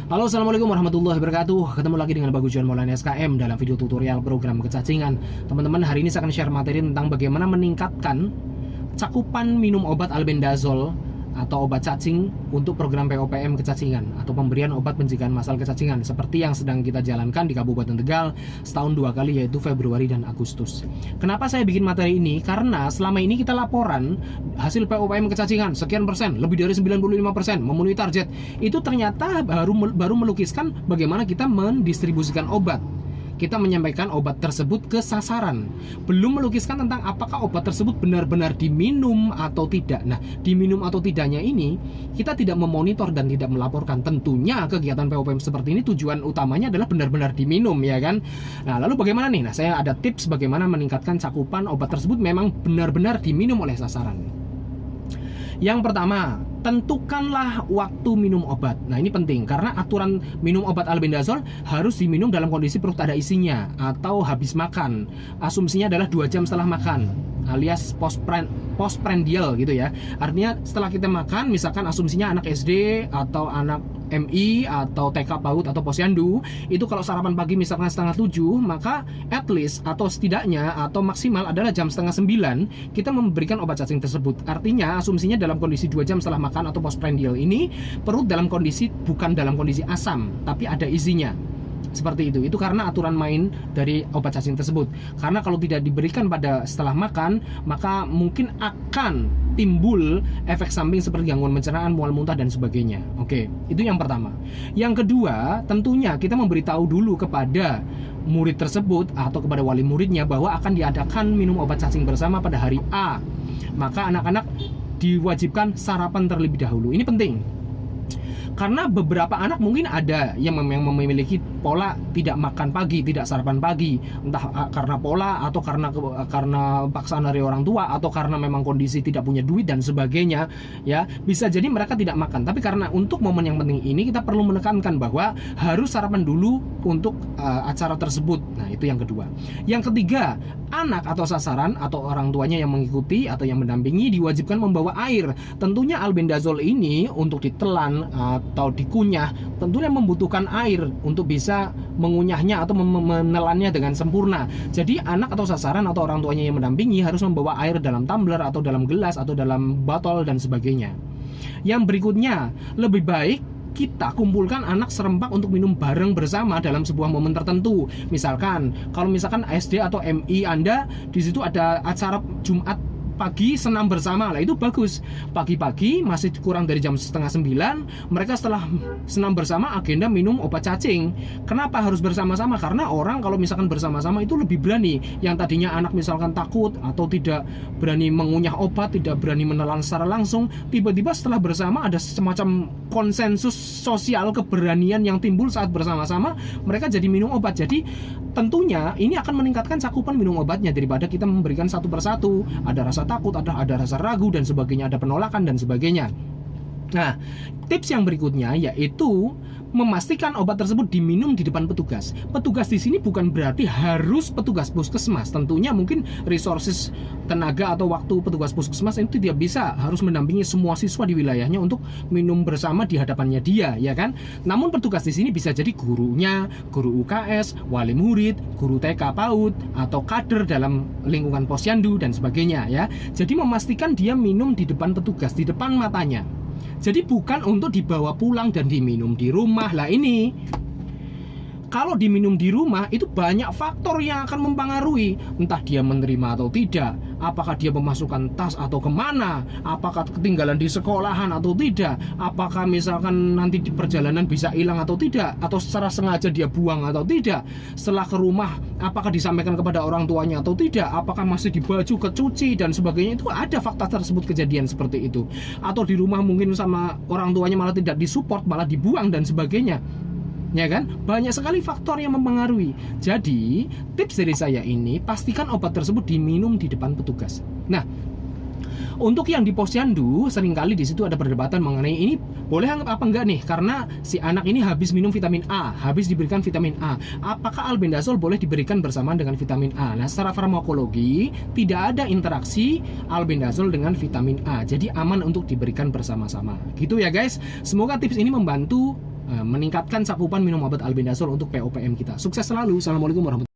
Halo, assalamualaikum warahmatullahi wabarakatuh. Ketemu lagi dengan Bagus John Maulana SKM dalam video tutorial program kecacingan. Teman-teman, hari ini saya akan share materi tentang bagaimana meningkatkan cakupan minum obat albendazole atau obat cacing untuk program POPM kecacingan atau pemberian obat pencegahan massal kecacingan seperti yang sedang kita jalankan di Kabupaten Tegal setahun 2 kali, yaitu Februari dan Agustus. Kenapa saya bikin materi ini? Karena selama ini kita laporan hasil POPM kecacingan sekian persen, lebih dari 95% memenuhi target. Itu ternyata baru melukiskan bagaimana kita mendistribusikan obat. Kita menyampaikan obat tersebut ke sasaran, belum melukiskan tentang apakah obat tersebut benar-benar diminum atau tidak. Nah, diminum atau tidaknya ini kita tidak memonitor dan tidak melaporkan. Tentunya kegiatan POPM seperti ini tujuan utamanya adalah benar-benar diminum, ya kan? Nah, lalu bagaimana nih? Nah, saya ada tips bagaimana meningkatkan cakupan obat tersebut memang benar-benar diminum oleh sasaran. Yang pertama, tentukanlah waktu minum obat. Nah, ini penting karena aturan minum obat albendazole harus diminum dalam kondisi perut ada isinya atau habis makan. Asumsinya adalah 2 jam setelah makan, alias postprandial gitu ya. Artinya setelah kita makan, misalkan asumsinya anak SD atau anak MI atau TK PAUD atau posyandu, itu kalau sarapan pagi misalkan setengah 7, maka at least atau setidaknya atau maksimal adalah jam setengah 9 kita memberikan obat cacing tersebut. Artinya asumsinya dalam kondisi 2 jam setelah makan atau postprandial ini perut dalam kondisi bukan dalam kondisi asam tapi ada isinya. Seperti itu karena aturan main dari obat cacing tersebut. Karena kalau tidak diberikan pada setelah makan, maka mungkin akan timbul efek samping seperti gangguan pencernaan, mual muntah dan sebagainya. Oke, itu yang pertama. Yang kedua, tentunya kita memberitahu dulu kepada murid tersebut atau kepada wali muridnya bahwa akan diadakan minum obat cacing bersama pada hari A. Maka anak-anak diwajibkan sarapan terlebih dahulu. Ini penting. Karena beberapa anak mungkin ada yang memiliki pola tidak makan pagi, tidak sarapan pagi, entah karena pola atau karena paksaan dari orang tua atau karena memang kondisi tidak punya duit dan sebagainya, ya. Bisa jadi mereka tidak makan. Tapi karena untuk momen yang penting ini kita perlu menekankan bahwa harus sarapan dulu untuk acara tersebut. Nah, itu yang kedua. Yang ketiga, anak atau sasaran atau orang tuanya yang mengikuti atau yang mendampingi diwajibkan membawa air. Tentunya albendazole ini untuk ditelan atau dikunyah tentunya membutuhkan air untuk bisa mengunyahnya atau menelannya dengan sempurna. Jadi anak atau sasaran atau orang tuanya yang mendampingi harus membawa air dalam tumbler atau dalam gelas atau dalam botol dan sebagainya. Yang berikutnya, lebih baik kita kumpulkan anak serempak untuk minum bareng bersama dalam sebuah momen tertentu. Misalkan, kalau misalkan SD atau MI Anda di situ ada acara Jumat pagi senam bersama, lah itu bagus. Pagi-pagi masih kurang dari jam setengah 9, mereka setelah senam bersama agenda minum obat cacing. Kenapa harus bersama-sama? Karena orang kalau misalkan bersama-sama itu lebih berani. Yang tadinya anak misalkan takut atau tidak berani mengunyah obat, tidak berani menelan secara langsung, tiba-tiba setelah bersama ada semacam konsensus sosial, keberanian yang timbul saat bersama-sama, mereka jadi minum obat. Jadi tentunya ini akan meningkatkan cakupan minum obatnya daripada kita memberikan satu persatu. Ada rasa takut, ada rasa ragu dan sebagainya, ada penolakan dan sebagainya. Nah, tips yang berikutnya yaitu memastikan obat tersebut diminum di depan petugas. Petugas di sini bukan berarti harus petugas puskesmas. Tentunya mungkin resources tenaga atau waktu petugas puskesmas itu tidak bisa harus mendampingi semua siswa di wilayahnya untuk minum bersama di hadapannya dia, ya kan? Namun petugas di sini bisa jadi gurunya, guru UKS, wali murid, guru TK PAUD atau kader dalam lingkungan posyandu dan sebagainya, ya. Jadi memastikan dia minum di depan petugas, di depan matanya. Jadi bukan untuk dibawa pulang dan diminum di rumah. Lah ini kalau diminum di rumah itu banyak faktor yang akan mempengaruhi. Entah dia menerima atau tidak, apakah dia memasukkan tas atau kemana, apakah ketinggalan di sekolahan atau tidak, apakah misalkan nanti di perjalanan bisa hilang atau tidak, atau secara sengaja dia buang atau tidak. Setelah ke rumah, apakah disampaikan kepada orang tuanya atau tidak, apakah masih di baju, kecuci dan sebagainya. Itu ada fakta tersebut kejadian seperti itu. Atau di rumah mungkin sama orang tuanya malah tidak disupport, malah dibuang dan sebagainya. Ya kan? Banyak sekali faktor yang mempengaruhi. Jadi, tips dari saya ini, pastikan obat tersebut diminum di depan petugas. Nah, untuk yang di posyandu, seringkali di situ ada perdebatan mengenai ini boleh apa enggak nih, karena si anak ini habis minum vitamin A, habis diberikan vitamin A. Apakah albendazole boleh diberikan bersamaan dengan vitamin A? Nah, secara farmakologi tidak ada interaksi albendazole dengan vitamin A. Jadi aman untuk diberikan bersama-sama. Gitu ya guys. Semoga tips ini membantu meningkatkan cakupan minum obat albendazole untuk POPM kita. Sukses selalu. Assalamualaikum warahmatullahi wabarakatuh.